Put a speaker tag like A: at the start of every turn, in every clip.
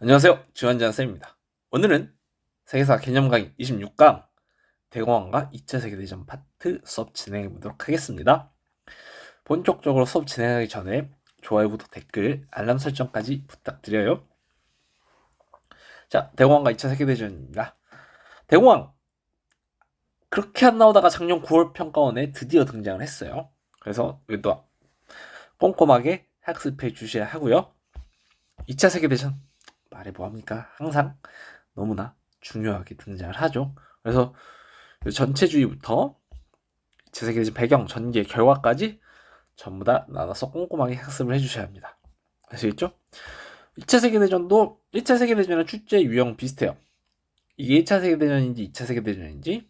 A: 안녕하세요. 주한재한쌤입니다. 오늘은 세계사 개념 강의 26강 대공황과 2차 세계대전 파트 수업 진행해 보도록 하겠습니다. 본격적으로 수업 진행하기 전에 좋아요, 구독, 댓글, 알람 설정까지 부탁드려요. 자, 대공황과 2차 세계대전입니다. 대공황 그렇게 안 나오다가 작년 9월 평가원에 드디어 등장을 했어요. 그래서 이것도 꼼꼼하게 학습해 주셔야 하고요. 2차 세계대전 말해 뭐합니까? 항상 너무나 중요하게 등장을 하죠. 그래서 전체주의부터 2차 세계대전 배경, 전개, 결과까지 전부 다 나눠서 꼼꼼하게 학습을 해주셔야 합니다. 아시겠죠? 2차 세계대전도 1차 세계대전의 출제 유형 비슷해요. 이게 1차 세계대전인지 2차 세계대전인지,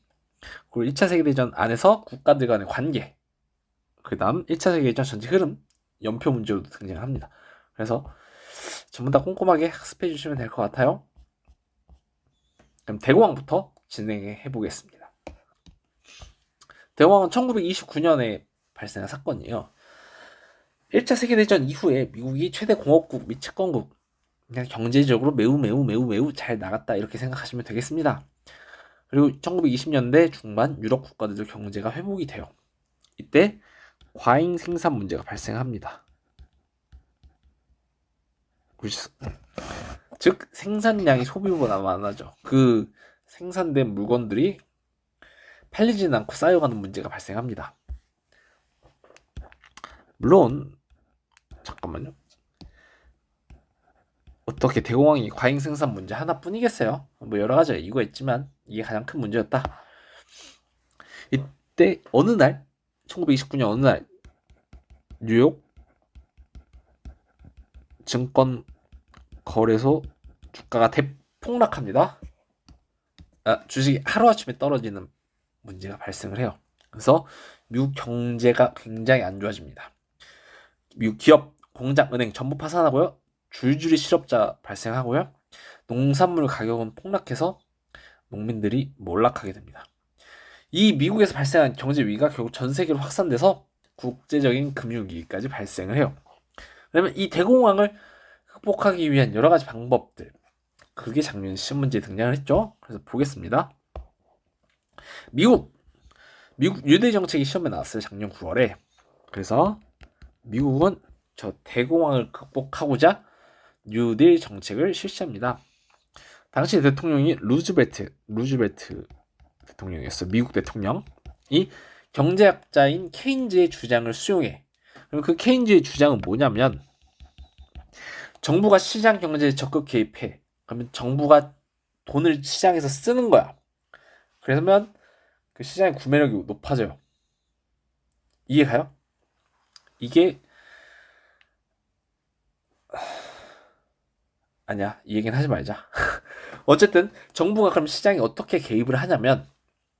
A: 그리고 1차 세계대전 안에서 국가들 간의 관계, 그 다음 1차 세계대전 전체 흐름, 연표 문제로도 등장합니다. 그래서 전부 다 꼼꼼하게 학습해 주시면 될 것 같아요. 그럼 대공황부터 진행해 보겠습니다. 대공황은 1929년에 발생한 사건이에요. 1차 세계대전 이후에 미국이 최대 공업국 및 채권국, 그냥 경제적으로 매우 잘 나갔다 이렇게 생각하시면 되겠습니다. 그리고 1920년대 중반 유럽 국가들도 경제가 회복이 돼요. 이때 과잉 생산 문제가 발생합니다. 즉 생산량이 소비보다 많아져. 그 생산된 물건들이 팔리지는 않고 쌓여가는 문제가 발생합니다. 물론 잠깐만요. 어떻게 대공황이 과잉 생산 문제 하나뿐이겠어요? 뭐 여러 가지가 이유가 있지만 이게 가장 큰 문제였다. 이때 어느 날 1929년 어느 날 뉴욕 증권 거래소 주가가 대폭락합니다. 주식이 하루아침에 떨어지는 문제가 발생을 해요. 그래서 미국 경제가 굉장히 안 좋아집니다. 미국 기업, 공장, 은행 전부 파산하고요. 줄줄이 실업자 발생하고요. 농산물 가격은 폭락해서 농민들이 몰락하게 됩니다. 이 미국에서 발생한 경제 위기가 결국 전 세계로 확산돼서 국제적인 금융위기까지 발생을 해요. 그러면 이 대공황을 극복하기 위한 여러 가지 방법들, 그게 작년 시험 문제에 등장을 했죠. 그래서 보겠습니다. 미국 유대 정책이 시험에 나왔어요. 작년 9월에. 그래서 미국은 저 대공황을 극복하고자 뉴딜 정책을 실시합니다. 당시 대통령이 루즈벨트 대통령이었어요. 미국 대통령이 경제학자인 케인즈의 주장을 수용해. 그럼 그 케인즈의 주장은 뭐냐면 정부가 시장 경제에 적극 개입해. 그러면 정부가 돈을 시장에서 쓰는 거야. 그러면 그 시장의 구매력이 높아져요. 이해가요? 이게 아니야. 이 얘기는 하지 말자. 어쨌든 정부가 그럼 시장에 어떻게 개입을 하냐면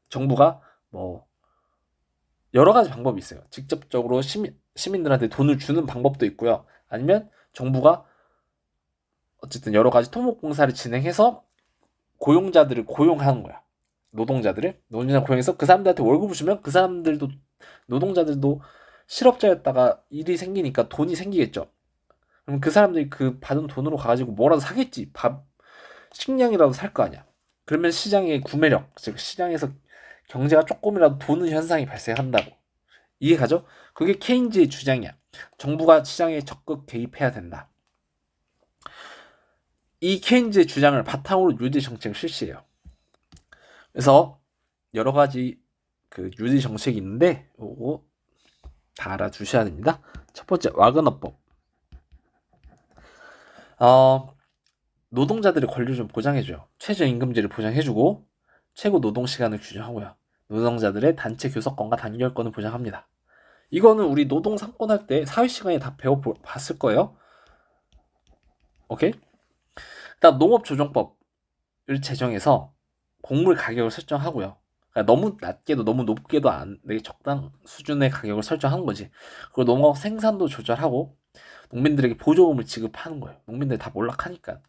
A: 정부가 뭐 여러 가지 방법이 있어요. 직접적으로 시민들한테 돈을 주는 방법도 있고요. 아니면 정부가 어쨌든 여러 가지 토목공사를 진행해서 고용자들을 고용하는 거야. 노동자 고용해서 그 사람들한테 월급을 주면 그 사람들도 노동자들도 실업자였다가 일이 생기니까 돈이 생기겠죠. 그럼 그 사람들이 그 받은 돈으로 가지고 뭐라도 사겠지. 밥, 식량이라도 살 거 아니야. 그러면 시장의 구매력, 즉 시장에서 경제가 조금이라도 도는 현상이 발생한다고. 이해가죠? 그게 케인즈의 주장이야. 정부가 시장에 적극 개입해야 된다. 이 케인즈의 주장을 바탕으로 뉴딜 정책을 실시해요. 그래서 여러 가지 그 뉴딜 정책이 있는데 요거 다 알아두셔야 됩니다. 첫 번째 와그너법. 노동자들의 권리를 좀 보장해줘요. 최저임금제를 보장해주고 최고 노동시간을 규정하고요. 노동자들의 단체 교섭권과 단결권을 보장합니다. 이거는 우리 노동 상권할 때 사회시간에 다 배워봤을 거예요. 오케이? 일단 농업조정법을 제정해서 곡물 가격을 설정하고요. 그러니까 너무 낮게도 너무 높게도 안 되게 적당 수준의 가격을 설정한 거지. 그리고 농업 생산도 조절하고 농민들에게 보조금을 지급하는 거예요. 농민들 다 몰락하니까.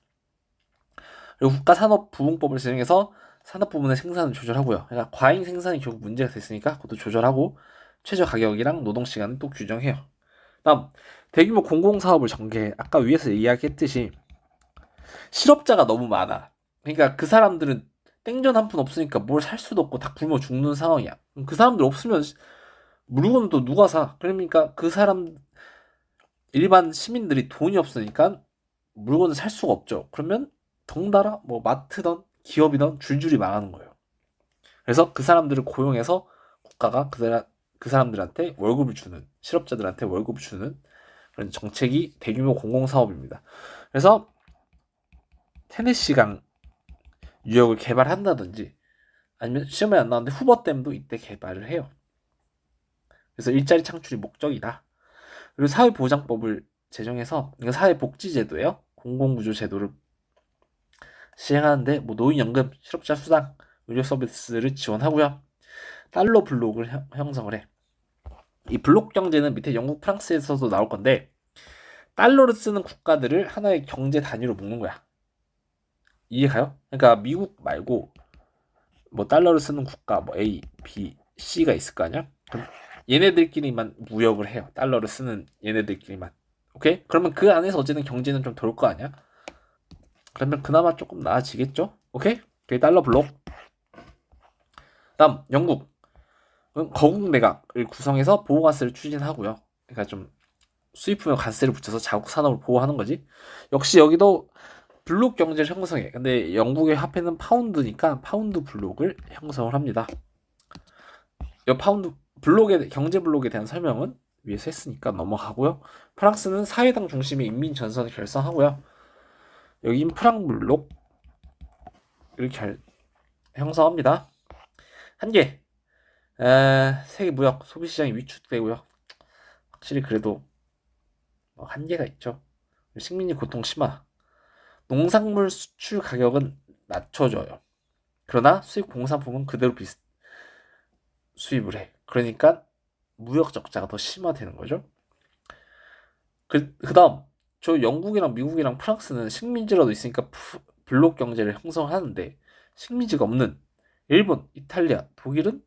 A: 그리고 국가산업부흥법을 제정해서 산업 부문의 생산을 조절하고요. 그러니까 과잉 생산이 결국 문제가 됐으니까 그것도 조절하고 최저 가격이랑 노동 시간은 또 규정해요. 다음 대규모 공공사업을 전개해. 아까 위에서 이야기했듯이 실업자가 너무 많아. 그러니까 그 사람들은 땡전 한 푼 없으니까 뭘 살 수도 없고 다 굶어 죽는 상황이야. 그 사람들 없으면 물건은 또 누가 사? 그러니까 그 사람 일반 시민들이 돈이 없으니까 물건을 살 수가 없죠. 그러면 덩달아 뭐 마트든 기업이든 줄줄이 망하는 거예요. 그래서 그 사람들을 고용해서 국가가 그 사람들한테 월급을 주는, 실업자들한테 월급을 주는 그런 정책이 대규모 공공사업입니다. 그래서 테네시강 유역을 개발한다든지 아니면 시험에 안 나왔는데 후버댐도 이때 개발을 해요. 그래서 일자리 창출이 목적이다. 그리고 사회보장법을 제정해서 이거 사회복지제도예요. 공공구조 제도를 시행하는데 뭐 노인연금, 실업자 수당, 의료 서비스를 지원하고요. 달러 블록을 형성을 해. 이 블록 경제는 밑에 영국, 프랑스에서도 나올 건데 달러를 쓰는 국가들을 하나의 경제 단위로 묶는 거야. 이해가요? 그러니까 미국 말고 뭐 달러를 쓰는 국가 뭐 A, B, C가 있을 거 아니야? 그럼 얘네들끼리만 무역을 해요. 달러를 쓰는 얘네들끼리만. 오케이? 그러면 그 안에서 어쨌든 경제는 좀 돌 거 아니야? 그러면 그나마 조금 나아지겠죠? 오케이? 그게 달러 블록. 다음 영국. 거국 내각을 구성해서 보호관세를 추진하고요. 그러니까 좀 수입품에 관세를 붙여서 자국 산업을 보호하는 거지. 역시 여기도 블록 경제를 형성해. 근데 영국의 화폐는 파운드니까 파운드 블록을 형성을 합니다. 이 파운드 블록의 경제 블록에 대한 설명은 위에서 했으니까 넘어가고요. 프랑스는 사회당 중심의 인민 전선을 결성하고요. 여기 프랑 블록을 형성합니다. 한계. 세계 무역 소비 시장이 위축되고요. 확실히 그래도 한계가 있죠. 식민지 고통 심화. 농산물 수출 가격은 낮춰져요. 그러나 수입 공산품은 그대로 수입을 해. 그러니까 무역 적자가 더 심화되는 거죠. 그다음 저 영국이랑 미국이랑 프랑스는 식민지라도 있으니까 블록 경제를 형성하는데 식민지가 없는 일본, 이탈리아, 독일은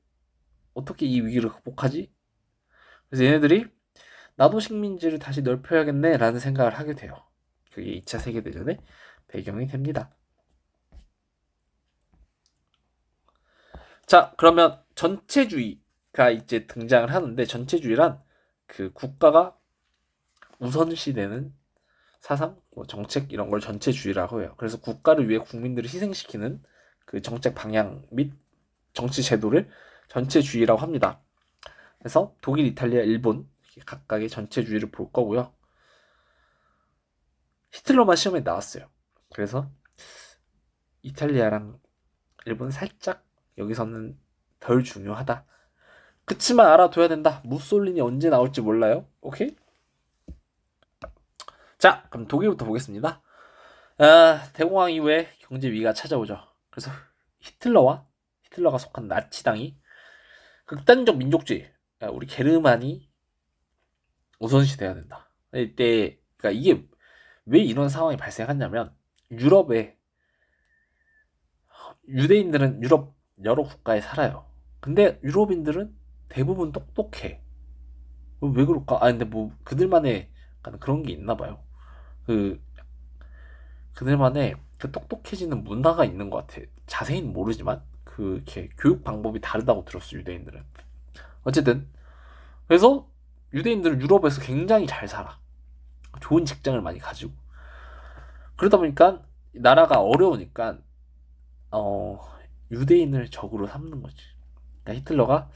A: 어떻게 이 위기를 극복하지? 그래서 얘네들이 나도 식민지를 다시 넓혀야겠네 라는 생각을 하게 돼요. 그게 2차 세계대전의 배경이 됩니다. 자, 그러면 전체주의가 이제 등장을 하는데 전체주의란 그 국가가 우선시되는 사상, 뭐 정책 이런 걸 전체주의라고 해요. 그래서 국가를 위해 국민들을 희생시키는 그 정책 방향 및 정치 제도를 전체주의라고 합니다. 그래서 독일, 이탈리아, 일본 각각의 전체주의를 볼 거고요. 히틀러만 시험에 나왔어요. 그래서 이탈리아랑 일본 살짝 여기서는 덜 중요하다. 그치만 알아둬야 된다. 무솔리니 언제 나올지 몰라요. 오케이? 자, 그럼 독일부터 보겠습니다. 대공황 이후에 경제 위기가 찾아오죠. 그래서 히틀러가 속한 나치당이 극단적 민족주의, 그러니까 우리 게르만이 우선시 돼야 된다. 이때 그러니까 이게 왜 이런 상황이 발생했냐면 유럽에 유대인들은 유럽 여러 국가에 살아요. 근데 유럽인들은 대부분 똑똑해. 왜 그럴까? 근데 뭐 그들만의 약간 그런 게 있나 봐요. 그 그들만의 그 똑똑해지는 문화가 있는 것 같아. 자세히는 모르지만 그 이렇게 교육 방법이 다르다고 들었어 유대인들은. 어쨌든 그래서 유대인들은 유럽에서 굉장히 잘 살아. 좋은 직장을 많이 가지고. 그러다 보니까 나라가 어려우니까 어 유대인을 적으로 삼는 거지. 그러니까 히틀러가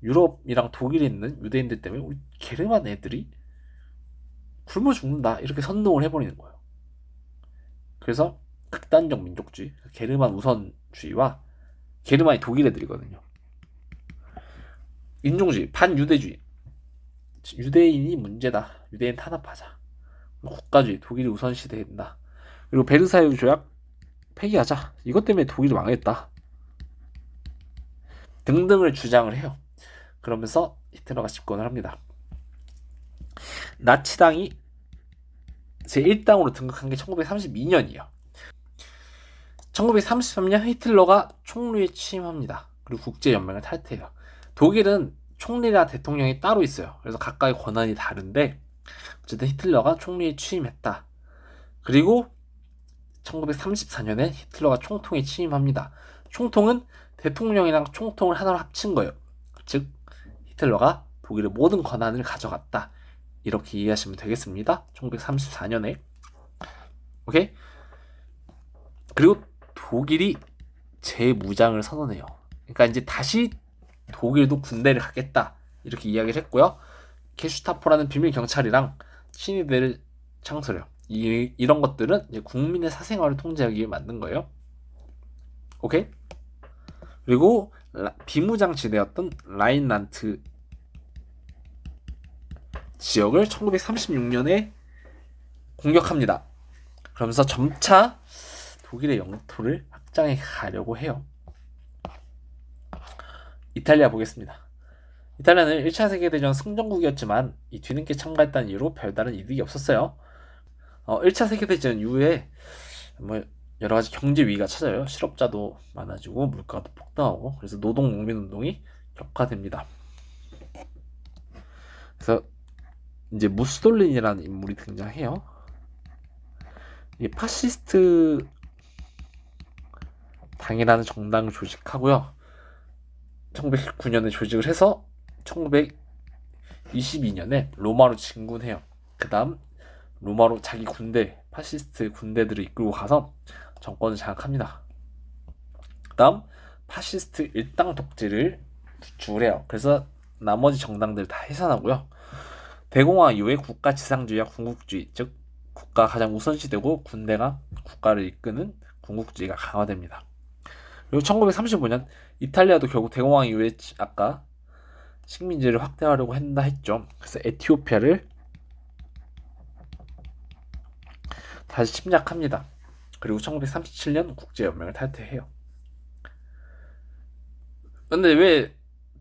A: 유럽이랑 독일에 있는 유대인들 때문에 우리 게르만 애들이 굶어 죽는다 이렇게 선동을 해버리는 거예요. 그래서 극단적 민족주의, 게르만 우선주의와 게르만이 독일 애들이거든요. 인종주의, 반유대주의. 유대인이 문제다. 유대인 탄압하자. 국가주의, 독일이 우선시대에 된다. 그리고 베르사유 조약 폐기하자. 이것 때문에 독일이 망했다. 등등을 주장을 해요. 그러면서 히틀러가 집권을 합니다. 나치당이 제1당으로 등극한 게 1932년이에요. 1933년 히틀러가 총리에 취임합니다. 그리고 국제연맹을 탈퇴해요. 독일은 총리나 대통령이 따로 있어요. 그래서 각각의 권한이 다른데 어쨌든 히틀러가 총리에 취임했다. 그리고 1934년에 히틀러가 총통에 취임합니다. 총통은 대통령이랑 총통을 하나로 합친 거예요. 즉 히틀러가 독일의 모든 권한을 가져갔다. 이렇게 이해하시면 되겠습니다. 1934년에. 오케이? 그리고 독일이 재무장을 선언해요. 그러니까 이제 다시 독일도 군대를 갖겠다. 이렇게 이야기를 했고요. 게슈타포라는 비밀 경찰이랑 친위대를 창설해요. 이런 것들은 이제 국민의 사생활을 통제하기 위해 만든 거예요. 오케이? 그리고 비무장 지대였던 라인란트 지역을 1936년에 공격합니다. 그러면서 점차 독일의 영토를 확장해 가려고 해요. 이탈리아 보겠습니다. 이탈리아는 1차 세계대전 승전국이었지만 이 뒤늦게 참가했다는 이유로 별다른 이득이 없었어요. 1차 세계대전 이후에 뭐 여러 가지 경제 위기가 찾아요. 실업자도 많아지고 물가도 폭등하고 그래서 노동 농민운동이 격화됩니다. 그래서 이제 무솔리니라는 인물이 등장해요. 이 파시스트 당이라는 정당을 조직하고요. 1919년에 조직을 해서 1922년에 로마로 진군해요. 그 다음 로마로 자기 군대, 파시스트 군대들을 이끌고 가서 정권을 장악합니다. 그 다음 파시스트 일당 독재를 구축을 해요. 그래서 나머지 정당들 다 해산하고요. 대공황 이후에 국가 지상주의와 군국주의, 즉 국가가 가장 우선시되고 군대가 국가를 이끄는 군국주의가 강화됩니다. 그리고 1935년 이탈리아도 결국 대공황 이후에 아까 식민지를 확대하려고 한다 했죠. 그래서 에티오피아를 다시 침략합니다. 그리고 1937년 국제연맹을 탈퇴해요. 근데 왜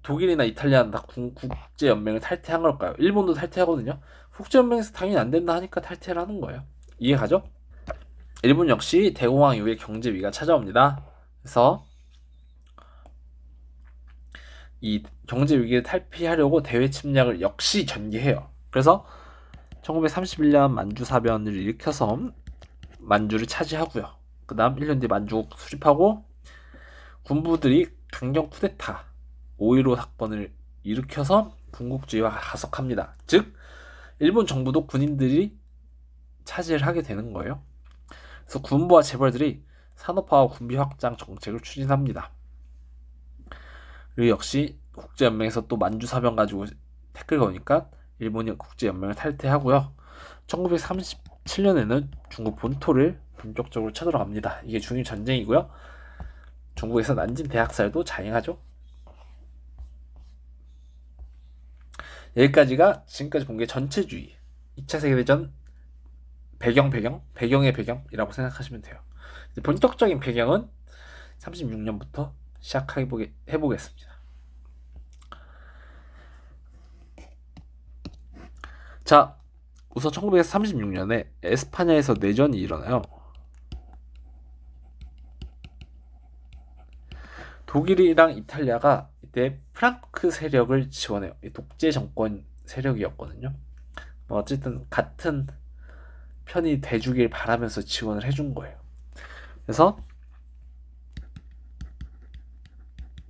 A: 독일이나 이탈리아는 다 국제연맹을 탈퇴한 걸까요? 일본도 탈퇴하거든요. 국제연맹에서 당연히 안 된다 하니까 탈퇴를 하는 거예요. 이해가죠? 일본 역시 대공황 이후에 경제 위기가 찾아옵니다. 그래서 이 경제 위기를 탈피하려고 대외 침략을 역시 전개해요. 그래서 1931년 만주 사변을 일으켜서 만주를 차지하고요. 그 다음 1년 뒤 만주국 수립하고 군부들이 강경 쿠데타 5.15 사건을 일으켜서 군국주의화가 가속합니다. 즉 일본 정부도 군인들이 차지를 하게 되는 거예요. 그래서 군부와 재벌들이 산업화와 군비 확장 정책을 추진합니다. 그리고 역시 국제연맹에서 또 만주 사변 가지고 태클 거니까 일본이 국제연맹을 탈퇴하고요. 1937년에는 중국 본토를 본격적으로 쳐들어갑니다. 이게 중일 전쟁이고요. 중국에서 난징 대학살도 자행하죠. 여기까지가 지금까지 본 게 전체주의 2차 세계대전 배경의 배경이라고 생각하시면 돼요. 본격적인 배경은 36년부터 시작해보겠습니다. 자, 우선 1936년에 에스파냐에서 내전이 일어나요. 독일이랑 이탈리아가 이때 프랑크 세력을 지원해요. 독재 정권 세력이었거든요. 뭐 어쨌든 같은 편이 돼주길 바라면서 지원을 해준 거예요. 그래서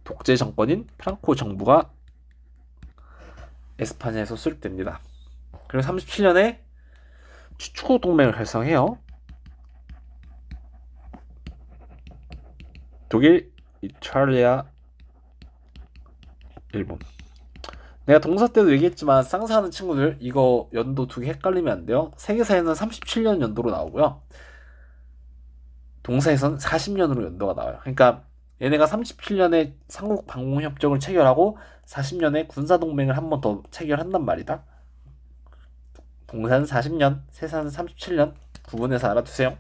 A: 독재 정권인 프랑코 정부가 에스파냐에서 수립됩니다. 그리고 37년에 추축 동맹을 결성해요. 독일, 이탈리아, 일본. 내가 동사 때도 얘기했지만 쌍사하는 친구들 이거 연도 두 개 헷갈리면 안 돼요. 세계사에는 37년 연도로 나오고요. 동사에서는 40년으로 연도가 나와요. 그러니까 얘네가 37년에 삼국 방공 협정을 체결하고 40년에 군사 동맹을 한 번 더 체결한단 말이다. 동사는 40년, 세사는 37년 구분해서 알아두세요.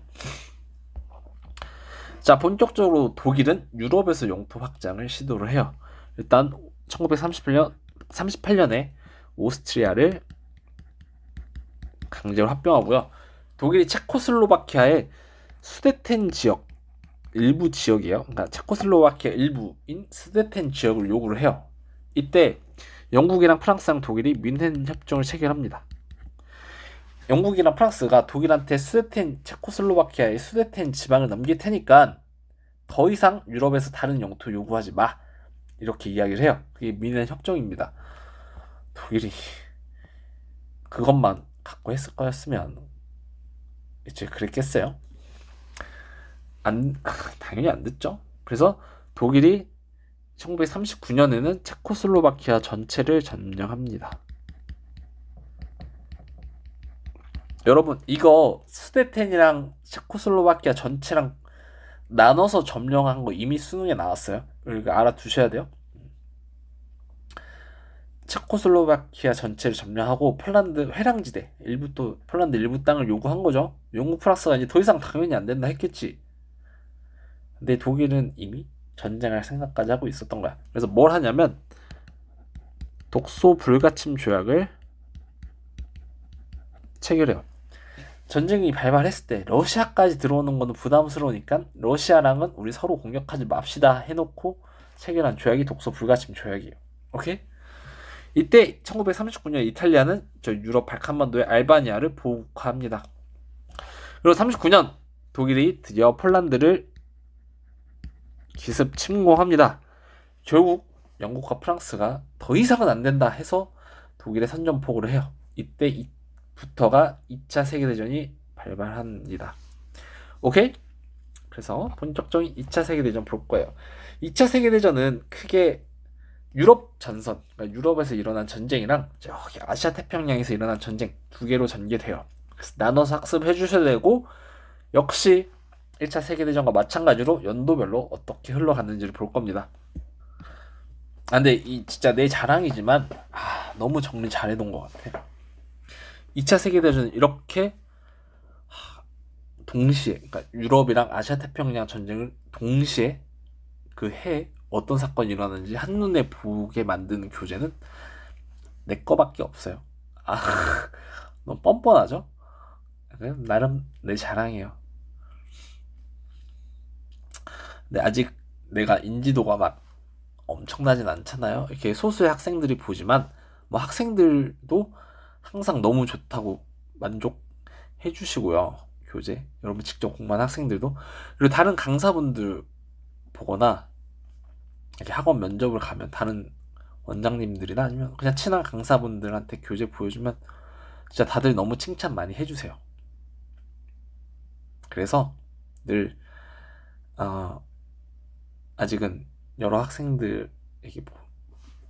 A: 자, 본격적으로 독일은 유럽에서 영토 확장을 시도를 해요. 일단 1938년에 오스트리아를 강제로 합병하고요. 독일이 체코슬로바키아의 수데텐 지역 일부 지역이에요. 그러니까 체코슬로바키아 일부인 수데텐 지역을 요구를 해요. 이때 영국이랑 프랑스랑 독일이 뮌헨 협정을 체결합니다. 영국이랑 프랑스가 독일한테 수데텐 체코슬로바키아의 수데텐 지방을 넘길 테니까 더 이상 유럽에서 다른 영토 요구하지 마. 이렇게 이야기를 해요. 그게 미넨 협정입니다. 독일이 그것만 갖고 했을 거였으면 이제 그랬겠어요? 안 당연히 안 듣죠. 그래서 독일이 1939년에는 체코슬로바키아 전체를 점령합니다. 여러분 이거 수데텐이랑 체코슬로바키아 전체랑 나눠서 점령한 거 이미 수능에 나왔어요. 이거 알아두셔야 돼요. 체코슬로바키아 전체를 점령하고 폴란드 회랑지대 일부 또 폴란드 일부 땅을 요구한 거죠. 영국 프랑스가 이제 더 이상 당연히 안 된다 했겠지. 근데 독일은 이미 전쟁할 생각까지 하고 있었던 거야. 그래서 뭘 하냐면 독소 불가침 조약을 체결해요. 전쟁이 발발했을 때 러시아까지 들어오는 거는 부담스러우니까 러시아랑은 우리 서로 공격하지 맙시다 해놓고 체결한 조약이 독소 불가침 조약이에요. 오케이? 이때 1939년 이탈리아는 저 유럽 발칸반도의 알바니아를 보국화합니다. 그리고 39년 독일이 드디어 폴란드를 기습 침공합니다. 결국 영국과 프랑스가 더 이상은 안 된다 해서 독일에 선전포고를 해요. 이때부터가 2차 세계대전이 발발합니다. 오케이? 그래서 본격적인 2차 세계대전 볼 거예요. 2차 세계대전은 크게 유럽 전선, 그러니까 유럽에서 일어난 전쟁이랑 저기 아시아 태평양에서 일어난 전쟁 두 개로 전개돼요. 그래서 나눠서 학습해 주셔야 되고 역시 1차 세계대전과 마찬가지로 연도별로 어떻게 흘러갔는지를 볼 겁니다. 근데 이 진짜 내 자랑이지만 너무 정리 잘해놓은 것 같아. 2차 세계대전은 이렇게 동시에 그러니까 유럽이랑 아시아 태평양 전쟁을 동시에 그 해에 어떤 사건이 일어나는지 한눈에 보게 만드는 교재는 내 거밖에 없어요. 너무 뻔뻔하죠? 나름 내 자랑이에요. 근데 아직 내가 인지도가 막 엄청나진 않잖아요. 이렇게 소수의 학생들이 보지만 뭐 학생들도 항상 너무 좋다고 만족해 주시고요. 교재 여러분 직접 공부한 학생들도 그리고 다른 강사분들 보거나 이렇게 학원 면접을 가면 다른 원장님들이나 아니면 그냥 친한 강사분들한테 교재 보여주면 진짜 다들 너무 칭찬 많이 해주세요. 그래서 늘 아직은 여러 학생들에게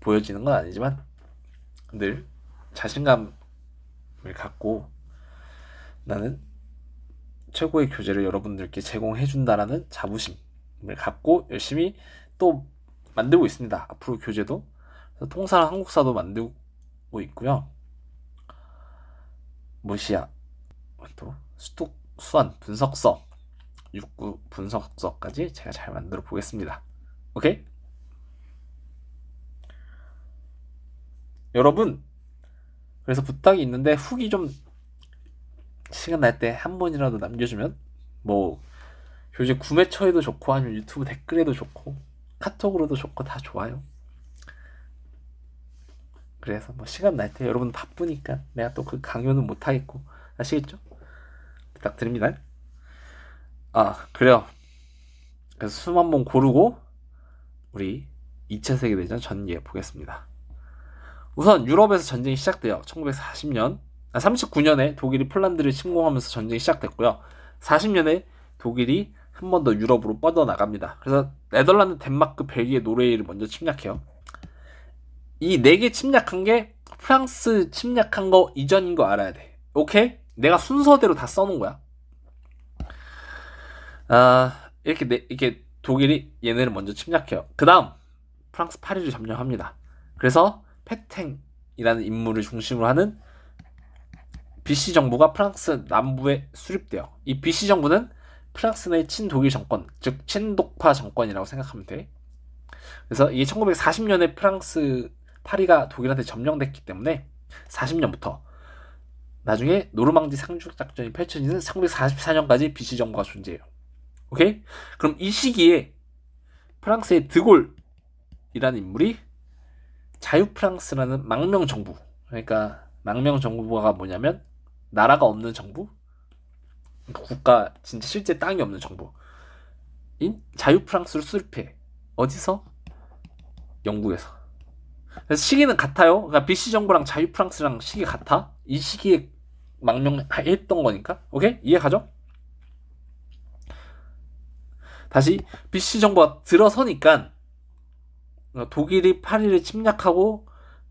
A: 보여지는 건 아니지만 늘 자신감을 갖고 나는 최고의 교재를 여러분들께 제공해준다라는 자부심을 갖고 열심히 또 만들고 있습니다. 앞으로 교재도 통사랑 한국사도 만들고 있고요. 무시야 또 수특 수완 분석서 육구 분석서까지 제가 잘 만들어 보겠습니다. 오케이? 여러분 그래서 부탁이 있는데 후기 좀 시간 날 때 한 번이라도 남겨주면 뭐 교재 구매처에도 좋고 아니면 유튜브 댓글에도 좋고 카톡으로도 좋고 다 좋아요. 그래서 뭐 시간 날 때 여러분 바쁘니까 내가 또 그 강요는 못 하겠고 아시겠죠? 부탁드립니다. 그래요. 그래서 숨 한 번 고르고 우리 2차 세계대전 전개 보겠습니다. 우선 유럽에서 전쟁이 시작돼요. 1940년 39년에 독일이 폴란드를 침공하면서 전쟁이 시작됐고요. 40년에 독일이 한 번 더 유럽으로 뻗어나갑니다. 그래서 네덜란드, 덴마크, 벨기에, 노르웨이를 먼저 침략해요. 이 4개 침략한 게 프랑스 침략한 거 이전인 거 알아야 돼. 오케이? 내가 순서대로 다 써놓은 거야. 이렇게 독일이 얘네를 먼저 침략해요. 그 다음 프랑스 파리를 점령합니다. 그래서 페탱이라는 인물을 중심으로 하는 BC 정부가 프랑스 남부에 수립돼요. 이 BC 정부는 프랑스 내 친독일 정권, 즉 친독파 정권이라고 생각하면 돼. 그래서 이게 1940년에 프랑스 파리가 독일한테 점령됐기 때문에 40년부터 나중에 노르망디 상륙 작전이 펼쳐지는 1944년까지 BC 정부가 존재해요. 오케이? 그럼 이 시기에 프랑스의 드골이라는 인물이 자유 프랑스라는 망명 정부, 그러니까 망명 정부가 뭐냐면 나라가 없는 정부, 국가 진짜 실제 땅이 없는 정부 인 자유 프랑스를 수립해. 어디서? 영국에서. 그래서 시기는 같아요. 그러니까 BC 정부랑 자유 프랑스랑 시기 같아. 이 시기에 망명했던 거니까. 오케이? 이해 가죠? 다시 BC 정부가 들어서니까 독일이 파리를 침략하고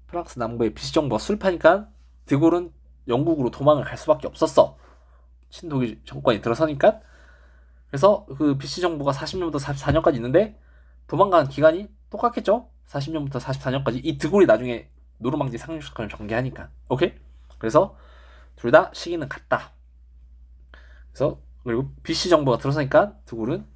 A: 프랑스 남부에 BC 정부가 수립하니까 드골은 영국으로 도망을 갈 수밖에 없었어. 친독일 정권이 들어서니까. 그래서 그 BC 정부가 40년부터 44년까지 있는데 도망가는 기간이 똑같겠죠? 40년부터 44년까지. 이 드골이 나중에 노르망디 상륙사건을 전개하니까. 오케이? 그래서 둘 다 시기는 같다. 그래서 그리고 BC 정부가 들어서니까 드골은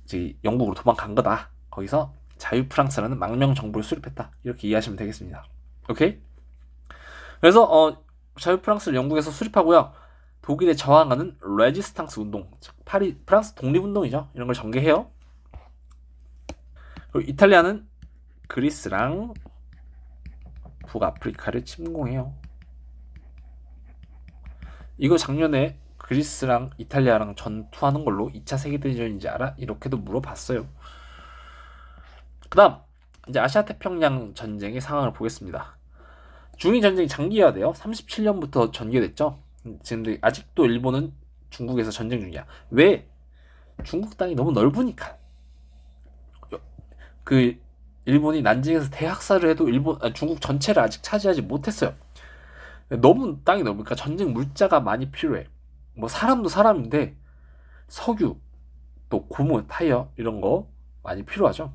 A: 이제 영국으로 도망간 거다. 거기서 자유 프랑스라는 망명 정부를 수립했다. 이렇게 이해하시면 되겠습니다. 오케이? 그래서 자유 프랑스를 영국에서 수립하고요. 독일에 저항하는 레지스탕스 운동, 즉 프랑스 독립운동이죠. 이런 걸 전개해요. 그리고 이탈리아는 그리스랑 북아프리카를 침공해요. 이거 작년에 그리스랑 이탈리아랑 전투하는 걸로 2차 세계대전인지 알아? 이렇게도 물어봤어요. 그 다음 이제 아시아 태평양 전쟁의 상황을 보겠습니다. 중일 전쟁이 장기화돼요. 37년부터 전개됐죠. 지금 아직도 일본은 중국에서 전쟁 중이야. 왜? 중국 땅이 너무 넓으니까. 그 일본이 난징에서 대학살을 해도 중국 전체를 아직 차지하지 못했어요. 너무 땅이 넓으니까 전쟁 물자가 많이 필요해. 뭐 사람도 사람인데 석유, 또 고무, 타이어 이런 거 많이 필요하죠.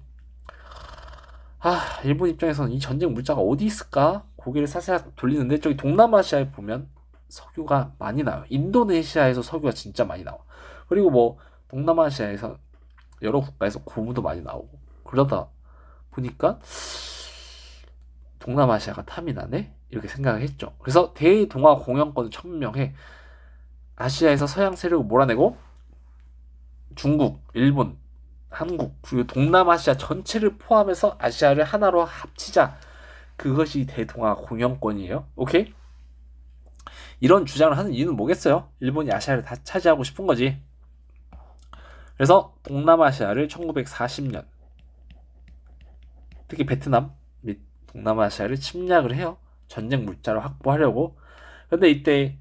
A: 일본 입장에서는 이 전쟁 물자가 어디 있을까? 고개를 살살 돌리는데 저기 동남아시아에 보면 석유가 많이 나와요. 인도네시아에서 석유가 진짜 많이 나와. 그리고 뭐 동남아시아에서 여러 국가에서 고무도 많이 나오고 그러다 보니까 동남아시아가 탐이 나네? 이렇게 생각을 했죠. 그래서 대동아 공영권을 천명해 아시아에서 서양 세력을 몰아내고 중국, 일본, 한국 그리고 동남아시아 전체를 포함해서 아시아를 하나로 합치자. 그것이 대동아 공영권이에요. 오케이? 이런 주장을 하는 이유는 뭐겠어요? 일본이 아시아를 다 차지하고 싶은 거지. 그래서 동남아시아를 1940년 특히 베트남 및 동남아시아를 침략을 해요. 전쟁 물자를 확보하려고. 근데 이때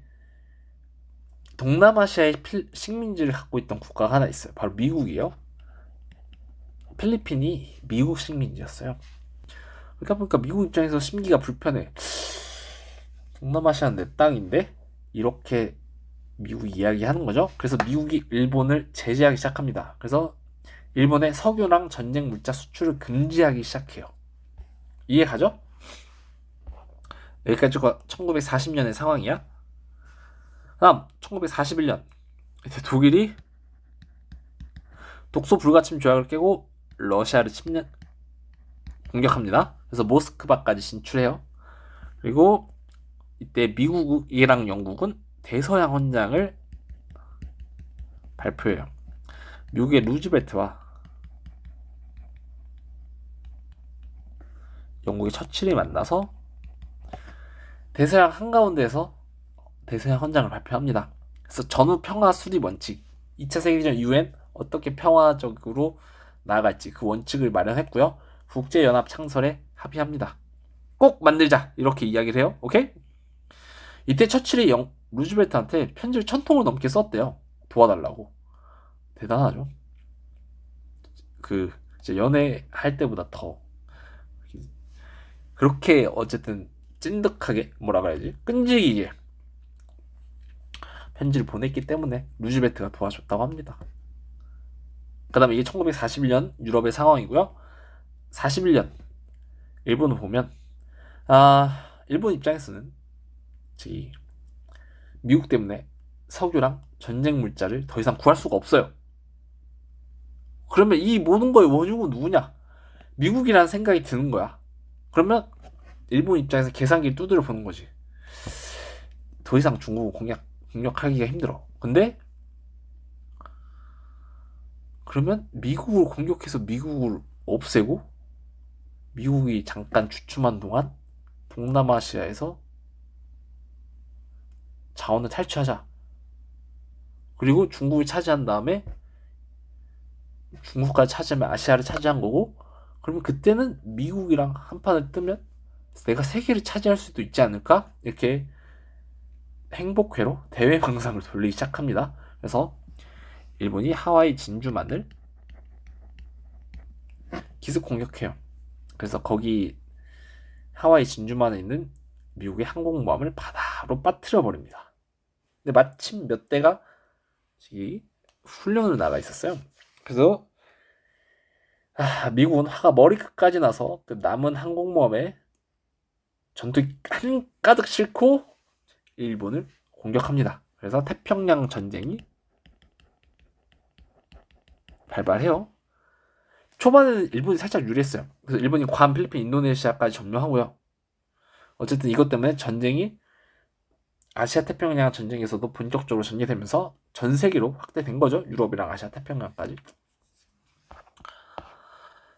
A: 동남아시아의 식민지를 갖고 있던 국가가 하나 있어요. 바로 미국이요. 필리핀이 미국 식민지였어요. 그러다 보니까 미국 입장에서 심기가 불편해. 동남아시아는 내 땅인데? 이렇게 미국이 이야기하는 거죠. 그래서 미국이 일본을 제재하기 시작합니다. 그래서 일본의 석유랑 전쟁 물자 수출을 금지하기 시작해요. 이해 가죠? 여기까지가 1940년의 상황이야. 다음 1941년 이때 독일이 독소 불가침 조약을 깨고 러시아를 공격합니다. 그래서 모스크바까지 진출해요. 그리고 이때 미국이랑 영국은 대서양 헌장을 발표해요. 미국의 루즈벨트와 영국의 처칠이 만나서 대서양 한가운데에서 대서양 헌장을 발표합니다. 그래서 전후 평화 수립 원칙, 2차 세계대전 이후엔 어떻게 평화적으로 나아갈지 그 원칙을 마련했고요. 국제연합 창설에 합의합니다. 꼭 만들자 이렇게 이야기를 해요. 오케이? 이때 처칠이 루즈벨트한테 편지를 1000통을 넘게 썼대요. 도와달라고. 대단하죠. 그 이제 연애할 때보다 더 그렇게 어쨌든 찐득하게 뭐라 그래야지 끈질기게 편지를 보냈기 때문에 루즈벨트가 도와줬다고 합니다. 그 다음에 이게 1941년 유럽의 상황이고요. 41년 일본을 보면 일본 입장에서는 미국 때문에 석유랑 전쟁 물자를 더 이상 구할 수가 없어요. 그러면 이 모든 거의 원흉은 누구냐? 미국이라는 생각이 드는 거야. 그러면 일본 입장에서 계산기를 두드려 보는 거지. 더 이상 중국을 공격하기가 힘들어. 근데 그러면 미국을 공격해서 미국을 없애고 미국이 잠깐 주춤한 동안 동남아시아에서 자원을 탈취하자. 그리고 중국이 차지한 다음에 중국까지 차지하면 아시아를 차지한 거고, 그러면 그때는 미국이랑 한판을 뜨면 내가 세계를 차지할 수도 있지 않을까? 이렇게 행복회로 대외 망상을 돌리기 시작합니다. 그래서 일본이 하와이 진주만을 기습 공격해요. 그래서 거기 하와이 진주만에 있는 미국의 항공모함을 바다로 빠뜨려 버립니다. 근데 마침 몇 대가 훈련을 나가 있었어요. 그래서 미국은 화가 머리끝까지 나서 그 남은 항공모함에 전투기 한가득 싣고 일본을 공격합니다. 그래서 태평양 전쟁이 발발해요. 초반에는 일본이 살짝 유리했어요. 그래서 일본이 괌, 필리핀, 인도네시아까지 점령하고요. 어쨌든 이것 때문에 전쟁이 아시아 태평양 전쟁에서도 본격적으로 전개되면서 전 세계로 확대된 거죠. 유럽이랑 아시아 태평양까지.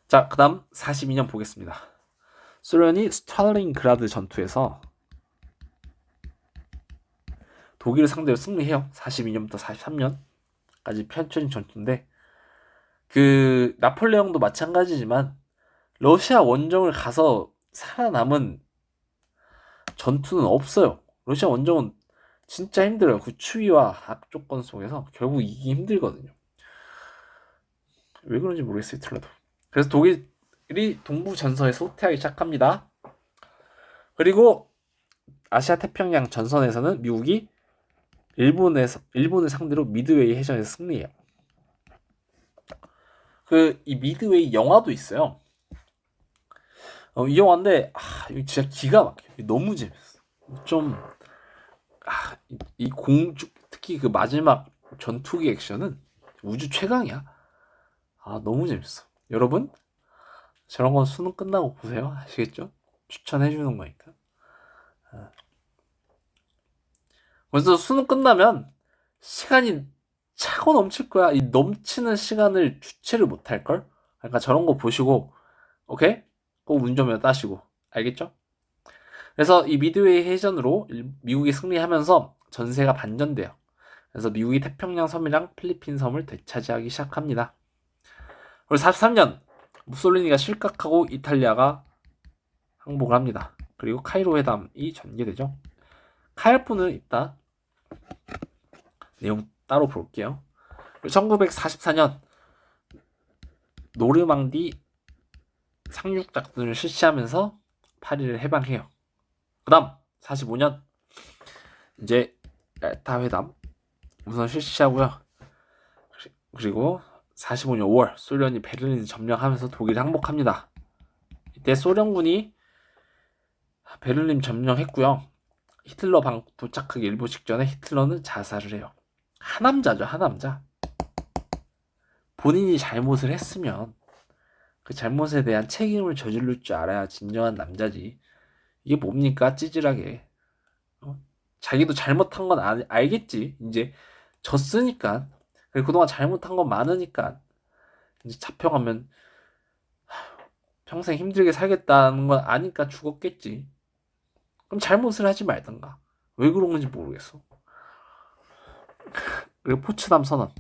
A: 자, 그 다음 42년 보겠습니다. 소련이 스탈린그라드 전투에서 독일을 상대로 승리해요. 42년부터 43년까지 펼쳐진 전투인데, 그 나폴레옹도 마찬가지지만 러시아 원정을 가서 살아남은 전투는 없어요. 러시아 원정은 진짜 힘들어요. 그 추위와 악조건 속에서 결국 이기기 힘들거든요. 왜 그런지 모르겠어요, 틀려도. 그래서 독일이 동부 전선에서 후퇴하기 시작합니다. 그리고 아시아 태평양 전선에서는 미국이 일본을 상대로 미드웨이 해전에서 승리해요. 이 미드웨이 영화도 있어요. 이 영화인데 이거 진짜 기가 막혀. 너무 재밌어. 좀 이 공주 특히 그 마지막 전투기 액션은 우주 최강이야. 너무 재밌어. 여러분 저런 건 수능 끝나고 보세요. 아시겠죠? 추천해 주는 거니까. 그래서 수능 끝나면 시간이 차고 넘칠 거야. 이 넘치는 시간을 주체를 못할 걸. 그러니까 저런 거 보시고 오케이? 꼭 운전면 따시고 알겠죠? 그래서 이 미드웨이 해전으로 미국이 승리하면서 전세가 반전돼요. 그래서 미국이 태평양 섬이랑 필리핀 섬을 되차지하기 시작합니다. 그리고 43년 무솔리니가 실각하고 이탈리아가 항복을 합니다. 그리고 카이로 회담이 전개되죠. 카이로는 이따 내용 따로 볼게요. 1944년 노르망디 상륙 작전을 실시하면서 파리를 해방해요. 그 다음 45년 이제 얄타 회담 우선 실시하고요. 그리고 45년 5월 소련이 베를린을 점령하면서 독일을 항복합니다. 이때 소련군이 베를린 점령했고요. 히틀러 방 도착하기 일보 직전에 히틀러는 자살을 해요. 하남자죠, 하남자. 본인이 잘못을 했으면 그 잘못에 대한 책임을 저지를 줄 알아야 진정한 남자지. 이게 뭡니까? 찌질하게. 자기도 잘못한 건 알겠지. 이제 졌으니까. 그리고 그동안 잘못한 건 많으니까. 이제 잡혀가면 평생 힘들게 살겠다는 건 아니까 죽었겠지. 그럼 잘못을 하지 말던가. 왜 그런 건지 모르겠어. 그리고 포츠담 선언.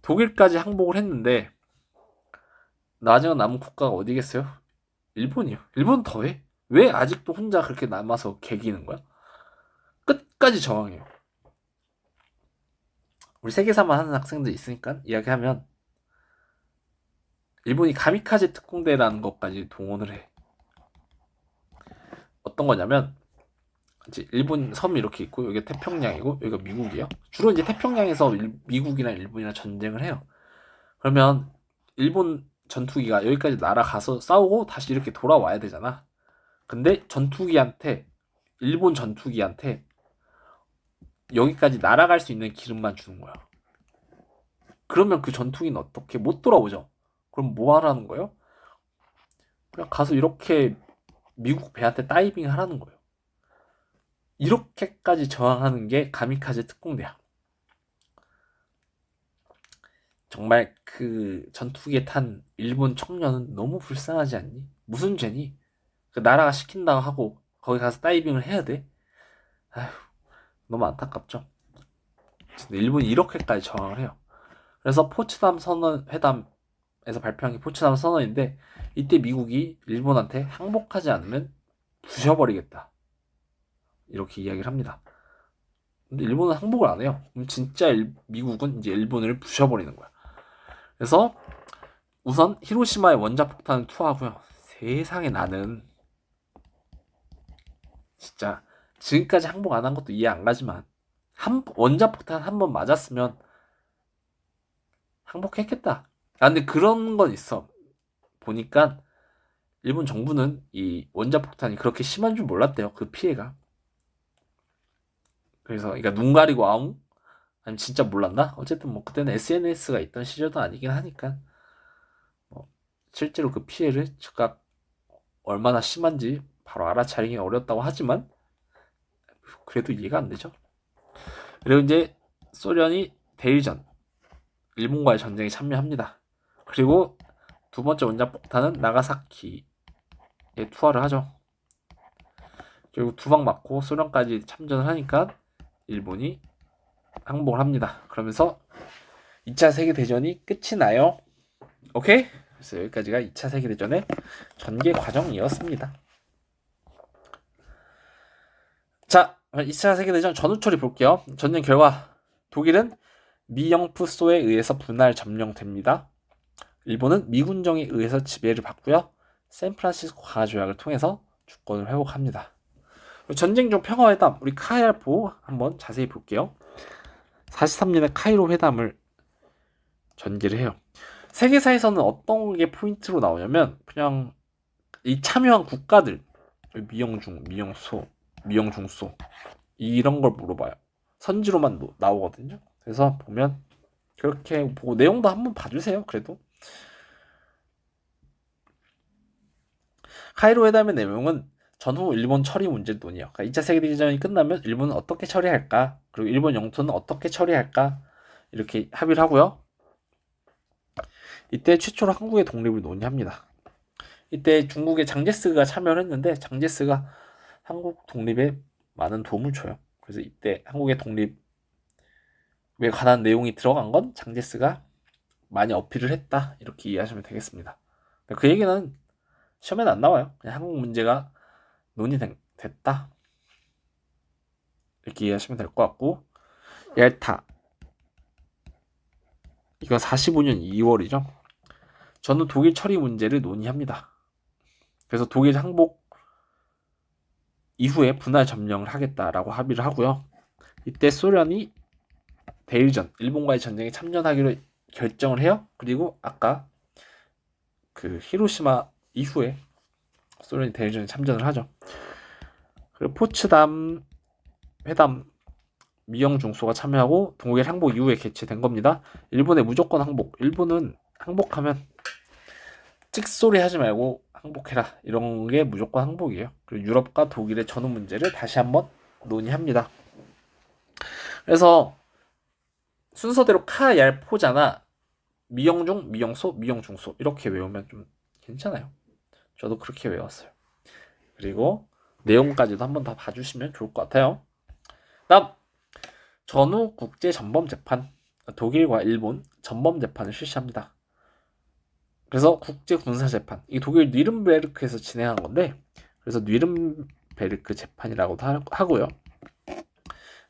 A: 독일까지 항복을 했는데 나중에 남은 국가가 어디겠어요? 일본이요. 일본 더해. 왜 아직도 혼자 그렇게 남아서 개기는 거야? 끝까지 저항해요. 우리 세계사만 하는 학생들 있으니까 이야기하면 일본이 가미카제 특공대라는 것까지 동원을 해. 어떤 거냐면 이제 일본 섬이 이렇게 있고 여기가 태평양이고 여기가 미국이에요. 주로 이제 태평양에서 미국이랑 일본이랑 전쟁을 해요. 그러면 일본 전투기가 여기까지 날아가서 싸우고 다시 이렇게 돌아와야 되잖아. 근데 일본 전투기한테 여기까지 날아갈 수 있는 기름만 주는 거야. 그러면 그 전투기는 어떻게 못 돌아오죠? 그럼 뭐 하라는 거예요? 그냥 가서 이렇게 미국 배한테 다이빙 하라는 거예요. 이렇게까지 저항하는 게 가미카제 특공대야. 정말 그 전투기에 탄 일본 청년은 너무 불쌍하지 않니? 무슨 죄니? 그 나라가 시킨다고 하고 거기 가서 다이빙을 해야 돼? 아휴, 너무 안타깝죠. 근데 일본이 이렇게까지 저항을 해요. 그래서 포츠담 선언 회담에서 발표한 게 포츠담 선언인데 이때 미국이 일본한테 항복하지 않으면 부셔버리겠다 이렇게 이야기를 합니다. 근데 일본은 항복을 안 해요. 그럼 진짜 미국은 이제 일본을 부셔버리는 거야. 그래서 우선 히로시마의 원자폭탄을 투하하고요. 세상에 나는 진짜 지금까지 항복 안 한 것도 이해 안 가지만 원자폭탄 한 번 맞았으면 항복했겠다. 아 근데 그런 건 있어. 보니까 일본 정부는 이 원자폭탄이 그렇게 심한 줄 몰랐대요. 그 피해가. 그래서 그러니까 눈 가리고 아웅? 아니 진짜 몰랐나? 어쨌든 뭐 그때는 SNS가 있던 시절도 아니긴 하니까 뭐 실제로 그 피해를 즉각 얼마나 심한지 바로 알아차리기 어렵다고 하지만 그래도 이해가 안 되죠. 그리고 이제 소련이 대일전 일본과의 전쟁에 참여합니다. 그리고 두 번째 원자폭탄은 나가사키에 투하를 하죠. 결국 두 방 맞고 소련까지 참전을 하니까 일본이 항복을 합니다. 그러면서 2차 세계대전이 끝이 나요. 오케이? 그래서 여기까지가 2차 세계대전의 전개 과정이었습니다. 자, 2차 세계대전 전후처리 볼게요. 전쟁 결과 독일은 미영프소에 의해서 분할 점령됩니다. 일본은 미군정에 의해서 지배를 받고요. 샌프란시스코 강화조약을 통해서 주권을 회복합니다. 전쟁 중 평화회담, 우리 카이알포 한번 자세히 볼게요. 43년에 카이로 회담을 전개를 해요. 세계사에서는 어떤 게 포인트로 나오냐면 그냥 이 참여한 국가들 미영중, 미영소, 미영중소 이런 걸 물어봐요. 선지로만 나오거든요. 그래서 보면 그렇게 보고 내용도 한번 봐주세요. 그래도 카이로 회담의 내용은 전후 일본 처리 문제 논의요. 그러니까 2차 세계대전이 끝나면 일본은 어떻게 처리할까? 그리고 일본 영토는 어떻게 처리할까? 이렇게 합의를 하고요. 이때 최초로 한국의 독립을 논의합니다. 이때 중국의 장제스가 참여를 했는데 장제스가 한국 독립에 많은 도움을 줘요. 그래서 이때 한국의 독립에 관한 내용이 들어간 건 장제스가 많이 어필을 했다. 이렇게 이해하시면 되겠습니다. 그 얘기는 시험에는 안 나와요. 그냥 한국 문제가 논의됐다. 이렇게 이해하시면 될 것 같고 얄타 이건 45년 2월이죠. 저는 독일 처리 문제를 논의합니다. 그래서 독일 항복 이후에 분할 점령을 하겠다라고 합의를 하고요. 이때 소련이 대일전, 일본과의 전쟁에 참전하기로 결정을 해요. 그리고 아까 그 히로시마 이후에 소련이 대일전에 참전을 하죠. 그리고 포츠담 회담 미영중소가 참여하고 독일 항복 이후에 개최된 겁니다. 일본의 무조건 항복. 일본은 항복하면 찍소리 하지 말고 항복해라. 이런 게 무조건 항복이에요. 그리고 유럽과 독일의 전후 문제를 다시 한번 논의합니다. 그래서 순서대로 카얄포잖아. 미영중, 미영소, 미영중소 이렇게 외우면 좀 괜찮아요. 저도 그렇게 외웠어요. 그리고 내용까지도 한번 다 봐주시면 좋을 것 같아요. 다음 전후 국제전범재판 독일과 일본 전범재판을 실시합니다. 그래서 국제군사재판 이 독일 뉘른베르크에서 진행한 건데 그래서 뉘른베르크 재판이라고도 하고요.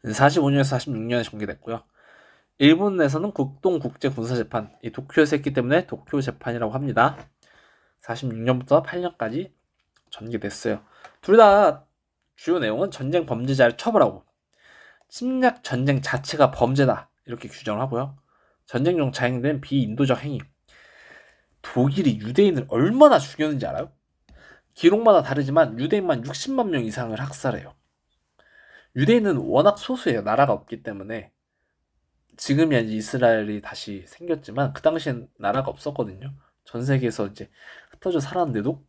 A: 45년에서 46년에 전개됐고요. 일본에서는 국동국제군사재판 이 도쿄에서 했기 때문에 도쿄재판이라고 합니다. 46년부터 8년까지 전개됐어요. 둘 다 주요 내용은 전쟁 범죄자를 처벌하고 침략 전쟁 자체가 범죄다 이렇게 규정을 하고요. 전쟁 중 자행된 비인도적 행위 독일이 유대인을 얼마나 죽였는지 알아요? 기록마다 다르지만 유대인만 60만 명 이상을 학살해요. 유대인은 워낙 소수예요. 나라가 없기 때문에 지금이야 이스라엘이 다시 생겼지만 그 당시엔 나라가 없었거든요. 전 세계에서 이제 흩어져 살았는데도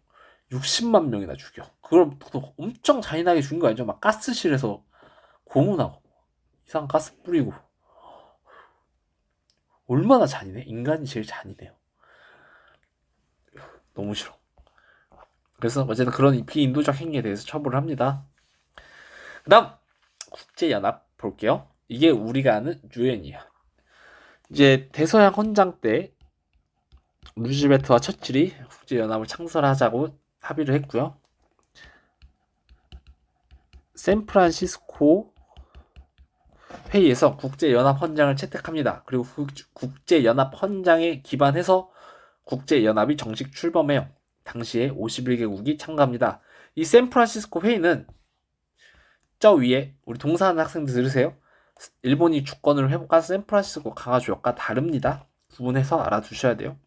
A: 60만 명이나 죽여. 그걸 또 엄청 잔인하게 죽인 거 알죠? 막 가스실에서 고문하고 이상한 가스 뿌리고 얼마나 잔인해? 인간이 제일 잔인해요. 너무 싫어. 그래서 어쨌든 그런 비인도적 행위에 대해서 처벌을 합니다. 그 다음 국제연합 볼게요. 이게 우리가 아는 유엔이에요. 이제 대서양 헌장 때 루즈벨트와 처칠이 국제연합을 창설하자고 합의를 했고요. 샌프란시스코 회의에서 국제연합 헌장을 채택합니다. 그리고 국제연합 헌장에 기반해서 국제연합이 정식 출범해요. 당시에 51개국이 참가합니다. 이 샌프란시스코 회의는 저 위에 우리 동사하는 학생들 들으세요. 일본이 주권을 회복한 샌프란시스코 강화조약과 다릅니다. 구분해서 알아두셔야 돼요.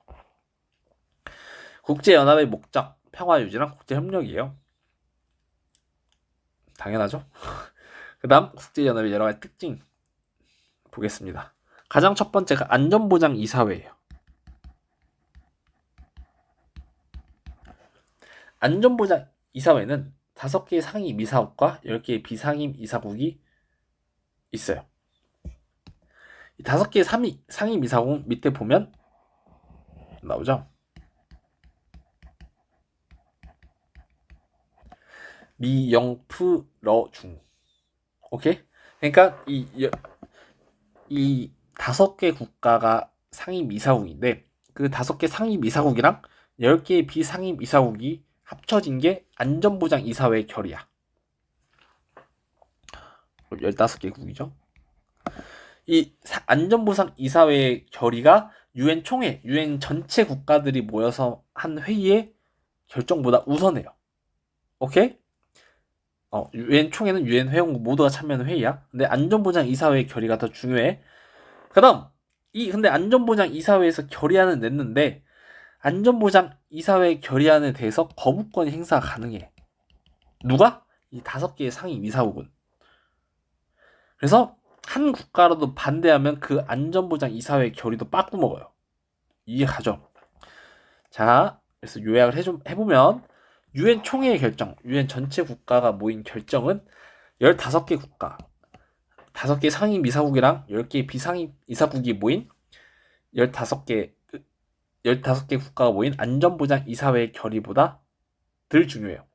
A: 국제연합의 목적, 평화유지랑 국제협력이에요. 당연하죠. 그 다음 국제연합의 여러가지 특징 보겠습니다. 가장 첫 번째가 안전보장이사회예요. 안전보장이사회는 5개의 상임 이사국과 10개의 비상임 이사국이 있어요. 이 5개의 상임 이사국 밑에 보면 나오죠. 미, 영, 푸, 러, 중. 오케이? 그러니까 이 5개 국가가 상임 이사국인데 그 5개 상임 이사국이랑 10개의 비상임 이사국이 합쳐진 게 안전보장 이사회 결의야. 15개 국이죠. 이 안전보장 이사회 결의가 유엔 총회, 유엔 전체 국가들이 모여서 한 회의의 결정보다 우선해요. 오케이? 유엔 총회는 유엔 회원국 모두가 참여하는 회의야. 근데 안전보장 이사회 결의가 더 중요해. 그다음 근데 안전보장 이사회에서 결의안을 냈는데 안전보장 이사회 결의안에 대해서 거부권 행사가 가능해. 누가? 이 5개의 상임 이사국은. 그래서 한 국가라도 반대하면 그 안전보장 이사회 결의도 빠꾸 먹어요. 이해가죠? 자, 그래서 요약을 해보면 유엔 총회의 결정, 유엔 전체 국가가 모인 결정은 15개 국가, 5개 상임 이사국이랑 10개 비상임 이사국이 모인 15개 국가가 모인 안전보장 이사회 결의보다 덜 중요해요.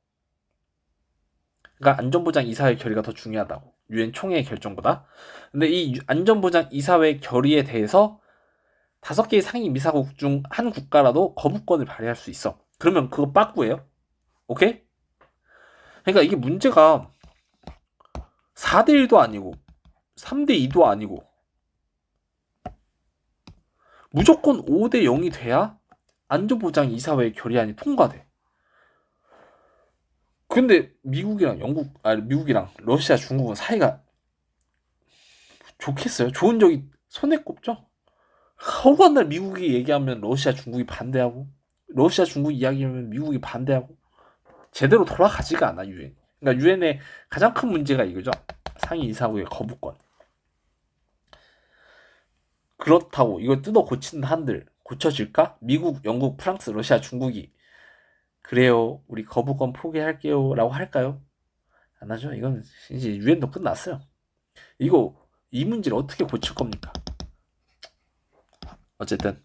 A: 그러니까 안전보장 이사회 결의가 더 중요하다고. 유엔 총회의 결정보다. 근데 이 안전보장 이사회 결의에 대해서 5개의 상임 이사국 중 한 국가라도 거부권을 발휘할 수 있어. 그러면 그거 빠꾸예요. 오케이? 그러니까 이게 문제가 4대1도 아니고 3대2도 아니고 무조건 5대0이 돼야 안전보장 이사회 결의안이 통과돼. 근데 미국이랑 러시아, 중국은 사이가 좋겠어요? 좋은 적이 손에 꼽죠? 허구한 날 미국이 얘기하면 러시아, 중국이 반대하고 러시아, 중국 이야기하면 미국이 반대하고 제대로 돌아가지가 않아 유엔. 그러니까 유엔의 가장 큰 문제가 이거죠. 상위 이사국의 거부권. 그렇다고 이걸 뜯어 고치는 한들 고쳐질까? 미국, 영국, 프랑스, 러시아, 중국이 그래요 우리 거부권 포기할게요 라고 할까요? 안 하죠. 이건 이제 유엔도 끝났어요. 이 문제를 어떻게 고칠 겁니까? 어쨌든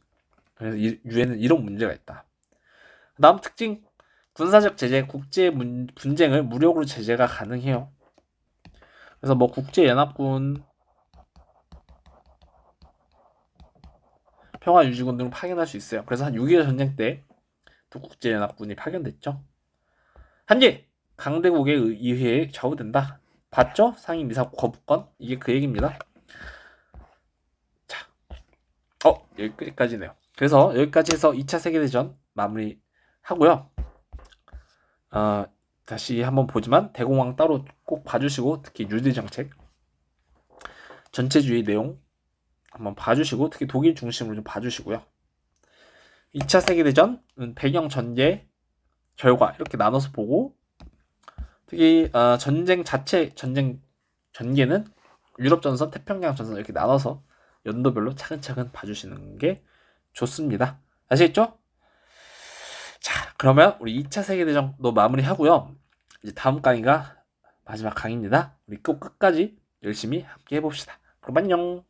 A: 그래서 유엔은 이런 문제가 있다. 다음 특징 군사적 제재, 국제 분쟁을 무력으로 제재가 가능해요. 그래서 뭐 국제연합군, 평화유지군 등을 파견할 수 있어요. 그래서 한 6.25 전쟁 때 또 국제연합군이 파견됐죠. 한일 강대국에 의해 좌우된다. 봤죠? 상임 이사국 거부권 이게 그 얘기입니다. 자, 여기까지네요. 그래서 여기까지 해서 2차 세계대전 마무리하고요. 다시 한번 보지만 대공황 따로 꼭 봐주시고 특히 뉴딜 정책 전체주의 내용 한번 봐주시고 특히 독일 중심으로 좀 봐주시고요. 2차 세계대전 배경 전개 결과 이렇게 나눠서 보고 특히 전쟁 전개는 유럽 전선, 태평양 전선 이렇게 나눠서 연도별로 차근차근 봐주시는 게 좋습니다. 아시겠죠? 자, 그러면 우리 2차 세계대전도 마무리하고요. 이제 다음 강의가 마지막 강의입니다. 우리 꼭 끝까지 열심히 함께 해봅시다. 그럼 안녕.